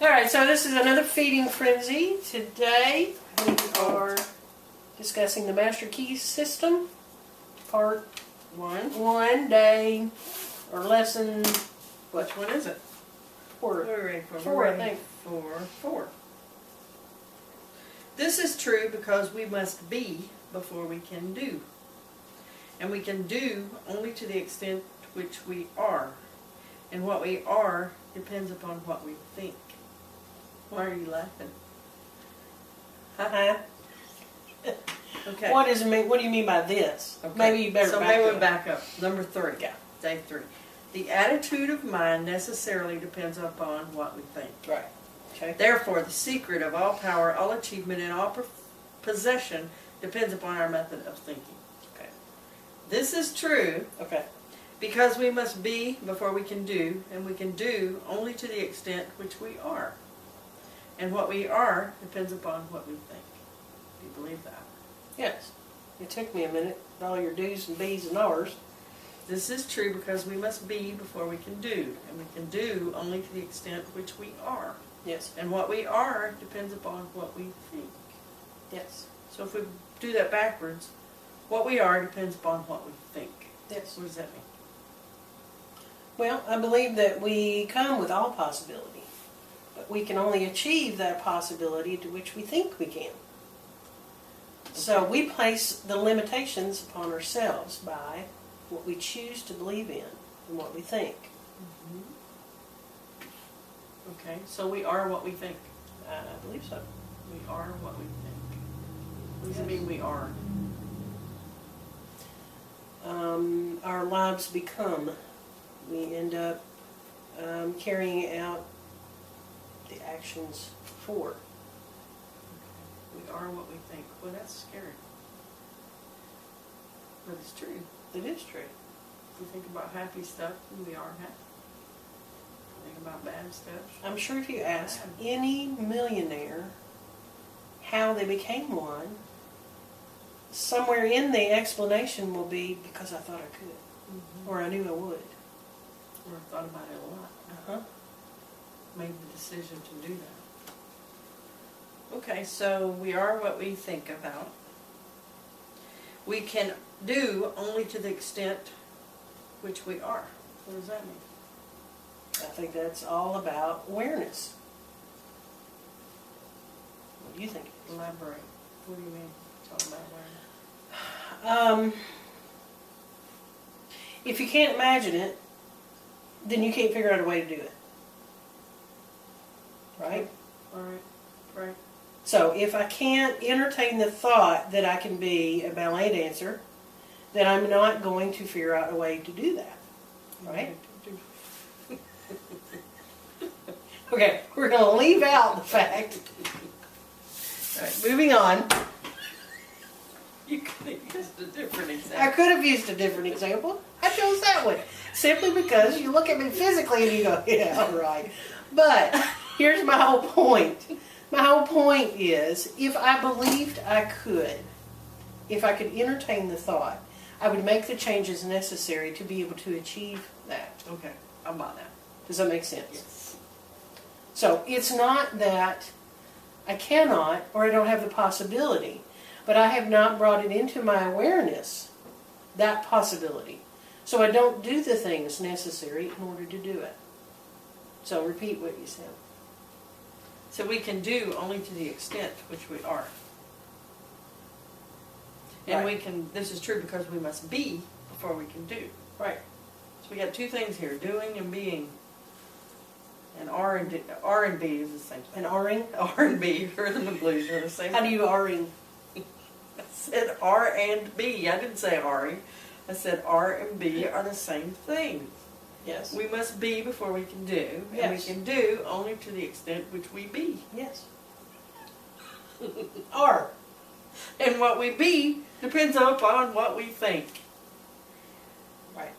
Alright, so this is another feeding frenzy. Today we are discussing the Master Key System, part 1 day, or lesson, Which one is it? 4. We're ready for Four, I think. Four. This is true because we must be before we can do. And we can do only to the extent which we are. And what we are depends upon what we think. Why are you laughing? Uh-huh. Okay. What do you mean by this? Okay. Maybe you better so back maybe up. we'll back up. Number 3. Yeah. Day 3. The attitude of mind necessarily depends upon what we think. Right. Okay. Therefore, the secret of all power, all achievement, and all possession depends upon our method of thinking. Okay. This is true Okay. because we must be before we can do, and we can do only to the extent which we are. And what we are depends upon what we think. Do you believe that? Yes. It took me a minute with all your do's and be's and ours. This is true because we must be before we can do, and we can do only to the extent which we are. Yes. And what we are depends upon what we think. Yes. So if we do that backwards, what we are depends upon what we think. Yes. What does that mean? Well, I believe that we come with all possibility, but we can only achieve that possibility to which we think we can. So we place the limitations upon ourselves by what we choose to believe in and what we think. Okay, so we are what we think. I believe so. We are what we think. What does it mean we are? Our lives become. We end up carrying out the actions for. We are what we think. Well, that's scary. But it's true. It is true. If we think about happy stuff, we are happy. Think about bad stuff. I'm sure if you ask any millionaire how they became one, somewhere in the explanation will be because I thought I could, or I knew I would. Or thought about it a lot. Uh-huh. Made the decision to do that. Okay, so we are what we think about. We can do only to the extent which we are. What does that mean? I think that's all about awareness. What do you think? Elaborate. What do you mean? Talk about awareness. If you can't imagine it, then you can't figure out a way to do it. Right? All right. Right. So if I can't entertain the thought that I can be a ballet dancer, then I'm not going to figure out a way to do that. Right? Okay, we're going to leave out the fact. All right, moving on. You could have used a different I example. could have used a different example. I chose that one. Simply because you look at me physically and you go, yeah, all right. But here's my whole point. My whole point is, if I believed I could, if I could entertain the thought, I would make the changes necessary to be able to achieve that. Okay, I'm about that. Does that make sense? Yes. So it's not that I cannot or I don't have the possibility, but I have not brought it into my awareness, that possibility. So I don't do the things necessary in order to do it. So repeat what you said. So we can do only to the extent which we are. And Right. we can, this is true because we must be before we can do. Right. So we got two things here, doing and being. And R and B is the same thing. And R-ing? R and B, rhythm and blues are the same How do thing. you R-ing? I said R and B. I didn't say R-ing. I said R and B are the same thing. Yes. We must be before we can do. And Yes. we can do only to the extent which we be. Yes. R. And what we be depends upon what we think. Right.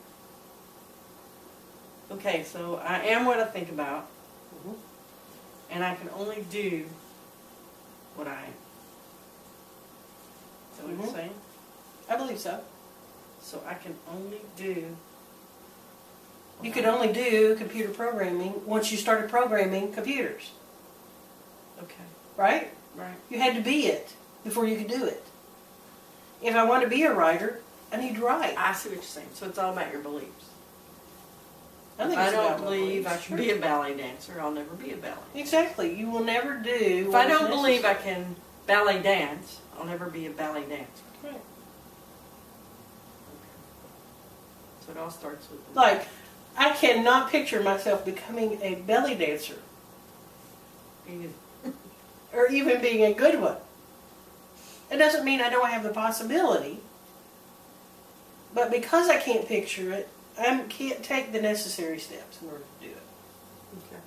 Okay, so I am what I think about, Mhm. and I can only do what I am. Is that what you're Mhm. saying? I believe so. So I can only do You could only do computer programming once you started programming computers. Okay. right? Right. You had to be it before you could do it. If I want to be a writer, I need to write. I see what you're saying. So it's all about your beliefs. I think If I it's about don't my believe I beliefs. can be a ballet dancer, I'll never be a ballet dancer. Exactly. You will never do. If I don't believe I can ballet dance, I'll never be a ballet dancer. Right. So it all starts with Like, I cannot picture myself becoming a belly dancer, being or even being a good one. It doesn't mean I don't have the possibility, but because I can't picture it, I can't take the necessary steps in order to do it. okay.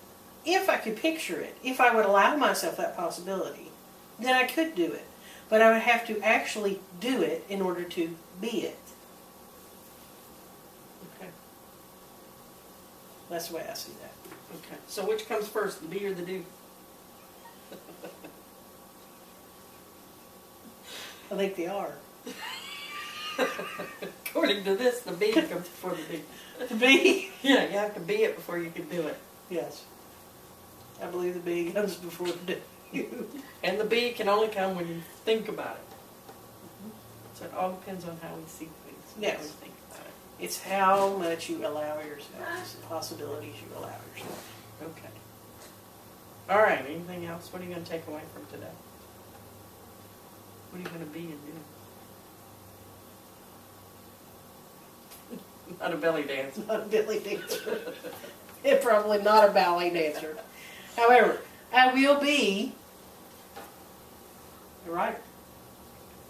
If I could picture it, if I would allow myself that possibility, then I could do it. But I would have to actually do it in order to be it. Okay. That's the way I see that. Okay. So which comes first, the be or the do? I think they are. According to this, the be comes before the do. The bee? Yeah, you have to be it before you can do it. Yes. I believe the bee comes before the do. And the be can only come when you think about it. So it all depends on how we see things. Yes. How we think about it. It's how much you allow yourself, it's the possibilities you allow yourself. Okay. All right. Anything else? What are you going to take away from today? What are you going to be and do? Not a belly dancer. Not a belly dancer. And probably not a ballet dancer. However, I will be a writer.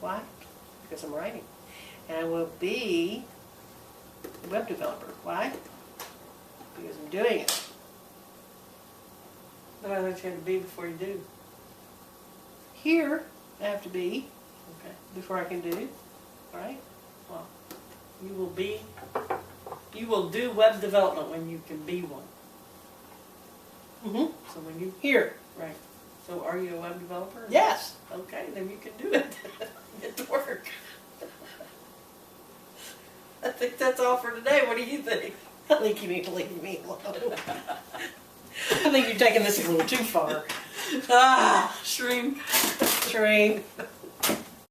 Why? Because I'm writing. And I will be a web developer. Why? Because I'm doing it. But I thought you had to be before you do. Here, I have to be Okay. before I can do. Right? Well, you will do web development when you can be one. Mm-hmm. So when you, Here. right. So are you a web developer? Yes. Okay, then you can do it. Get to work. I think that's all for today. What do you think? I think you need to leave me alone. I think you're taking this a little too far. Shrink. Train.